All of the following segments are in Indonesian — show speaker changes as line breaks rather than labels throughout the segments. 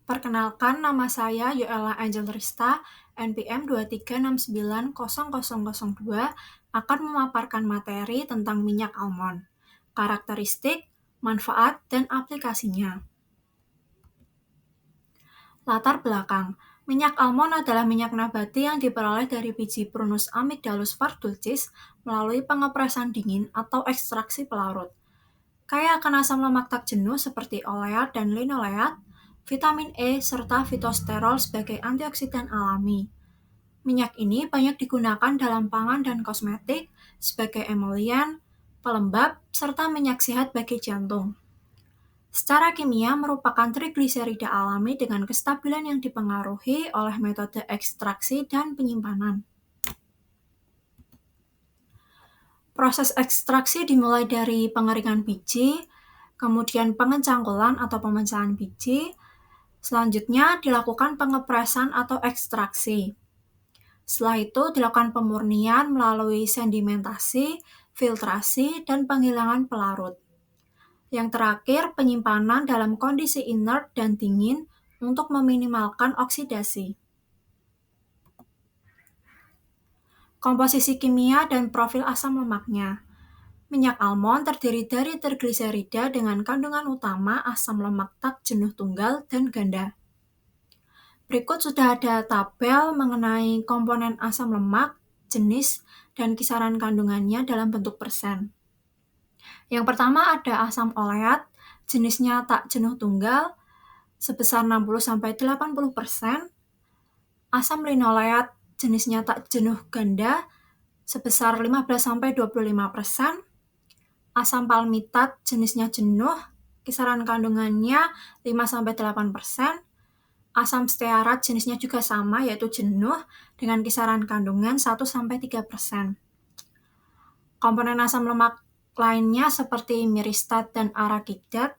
Perkenalkan, nama saya Yoella Angel Rista, NPM 236900002, akan memaparkan materi tentang minyak almond, karakteristik, manfaat, dan aplikasinya. Latar belakang. Minyak almond adalah minyak nabati yang diperoleh dari biji Prunus amygdalus verdulcis melalui pengepresan dingin atau ekstraksi pelarut. Kaya akan asam lemak tak jenuh seperti oleat dan linoleat, vitamin E, serta fitosterol sebagai antioksidan alami. Minyak ini banyak digunakan dalam pangan dan kosmetik sebagai emolian, pelembab, serta minyak sehat bagi jantung. Secara kimia merupakan trigliserida alami dengan kestabilan yang dipengaruhi oleh metode ekstraksi dan penyimpanan. Proses ekstraksi dimulai dari pengeringan biji, kemudian pengecangkulan atau pemecahan biji, selanjutnya dilakukan pengepresan atau ekstraksi. Setelah itu dilakukan pemurnian melalui sedimentasi, filtrasi, dan penghilangan pelarut. Yang terakhir, penyimpanan dalam kondisi inert dan dingin untuk meminimalkan oksidasi. Komposisi kimia dan profil asam lemaknya. Minyak almond terdiri dari trigliserida dengan kandungan utama asam lemak tak jenuh tunggal dan ganda. Berikut sudah ada tabel mengenai komponen asam lemak, jenis, dan kisaran kandungannya dalam bentuk persen. Yang pertama ada asam oleat, jenisnya tak jenuh tunggal, sebesar 60-80%. Asam linoleat, jenisnya tak jenuh ganda, sebesar 15-25%. Asam palmitat, jenisnya jenuh, kisaran kandungannya 5-8%. Asam stearat jenisnya juga sama, yaitu jenuh, dengan kisaran kandungan 1-3%. Komponen asam lemak lainnya seperti miristat dan arakidat,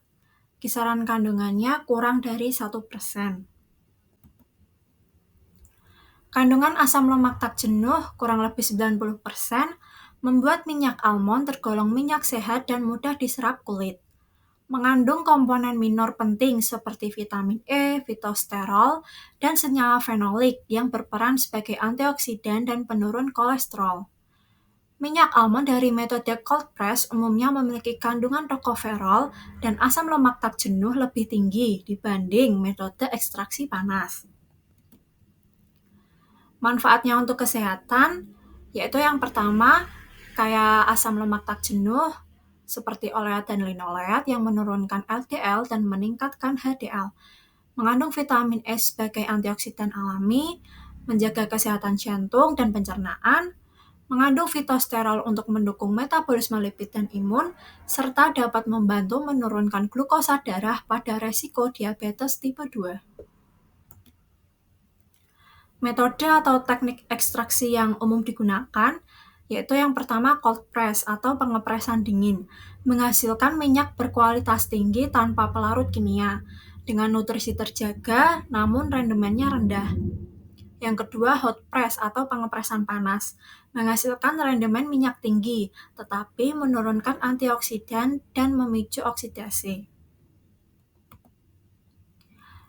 kisaran kandungannya kurang dari 1%. Kandungan asam lemak tak jenuh kurang lebih 90% membuat minyak almond tergolong minyak sehat dan mudah diserap kulit. Mengandung komponen minor penting seperti vitamin E, fitosterol, dan senyawa fenolik yang berperan sebagai antioksidan dan penurun kolesterol. Minyak almond dari metode cold press umumnya memiliki kandungan tokoferol dan asam lemak tak jenuh lebih tinggi dibanding metode ekstraksi panas. Manfaatnya untuk kesehatan, yaitu yang pertama, kayak asam lemak tak jenuh, seperti oleat dan linoleat yang menurunkan LDL dan meningkatkan HDL. Mengandung vitamin E sebagai antioksidan alami, menjaga kesehatan jantung dan pencernaan, mengandung fitosterol untuk mendukung metabolisme lipid dan imun, serta dapat membantu menurunkan glukosa darah pada resiko diabetes tipe 2. Metode atau teknik ekstraksi yang umum digunakan yaitu yang pertama cold press atau pengepresan dingin, menghasilkan minyak berkualitas tinggi tanpa pelarut kimia, dengan nutrisi terjaga namun rendemennya rendah. Yang kedua hot press atau pengepresan panas, menghasilkan rendemen minyak tinggi, tetapi menurunkan antioksidan dan memicu oksidasi.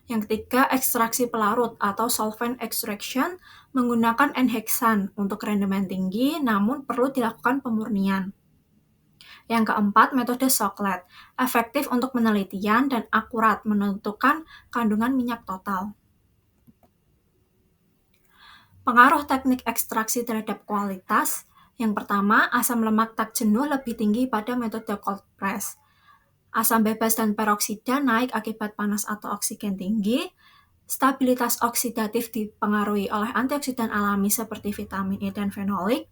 Yang ketiga, ekstraksi pelarut atau solvent extraction menggunakan N-heksan untuk rendemen tinggi namun perlu dilakukan pemurnian. Yang keempat, metode Socklet, efektif untuk penelitian dan akurat menentukan kandungan minyak total. Pengaruh teknik ekstraksi terhadap kualitas. Yang pertama, asam lemak tak jenuh lebih tinggi pada metode cold press. Asam bebas dan peroksida naik akibat panas atau oksigen tinggi. Stabilitas oksidatif dipengaruhi oleh antioksidan alami seperti vitamin E dan fenolik.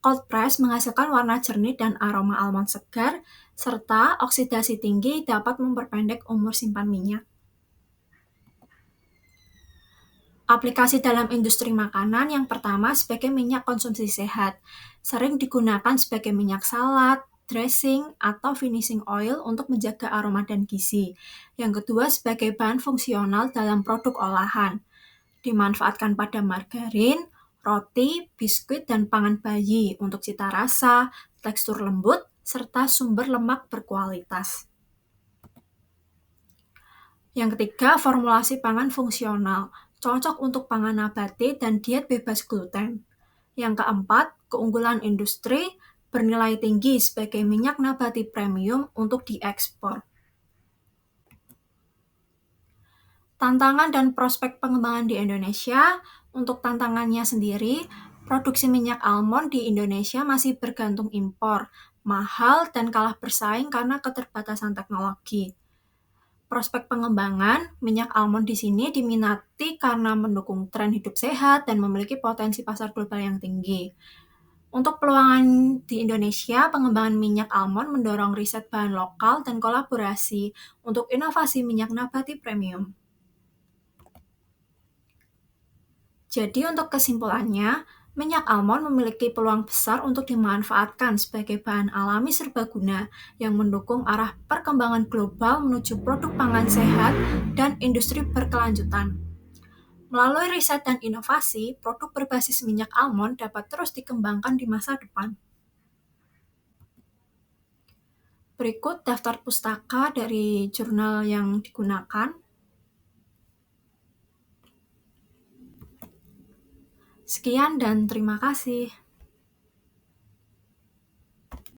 Cold press menghasilkan warna jernih dan aroma almond segar, serta oksidasi tinggi dapat memperpendek umur simpan minyak. Aplikasi dalam industri makanan yang pertama sebagai minyak konsumsi sehat, sering digunakan sebagai minyak salad, dressing, atau finishing oil untuk menjaga aroma dan gizi. Yang kedua sebagai bahan fungsional dalam produk olahan, dimanfaatkan pada margarin, roti, biskuit, dan pangan bayi untuk cita rasa, tekstur lembut, serta sumber lemak berkualitas. Yang ketiga, formulasi pangan fungsional, cocok untuk pangan nabati dan diet bebas gluten. Yang keempat, keunggulan industri, bernilai tinggi sebagai minyak nabati premium untuk diekspor. Tantangan dan prospek pengembangan di Indonesia. Untuk tantangannya sendiri, produksi minyak almond di Indonesia masih bergantung impor, mahal dan kalah bersaing karena keterbatasan teknologi. Prospek pengembangan, minyak almond di sini diminati karena mendukung tren hidup sehat dan memiliki potensi pasar global yang tinggi. Untuk peluangan di Indonesia, pengembangan minyak almond mendorong riset bahan lokal dan kolaborasi untuk inovasi minyak nabati premium. Jadi untuk kesimpulannya, minyak almond memiliki peluang besar untuk dimanfaatkan sebagai bahan alami serbaguna yang mendukung arah perkembangan global menuju produk pangan sehat dan industri berkelanjutan. Melalui riset dan inovasi, produk berbasis minyak almond dapat terus dikembangkan di masa depan. Berikut daftar pustaka dari jurnal yang digunakan. Sekian dan terima kasih.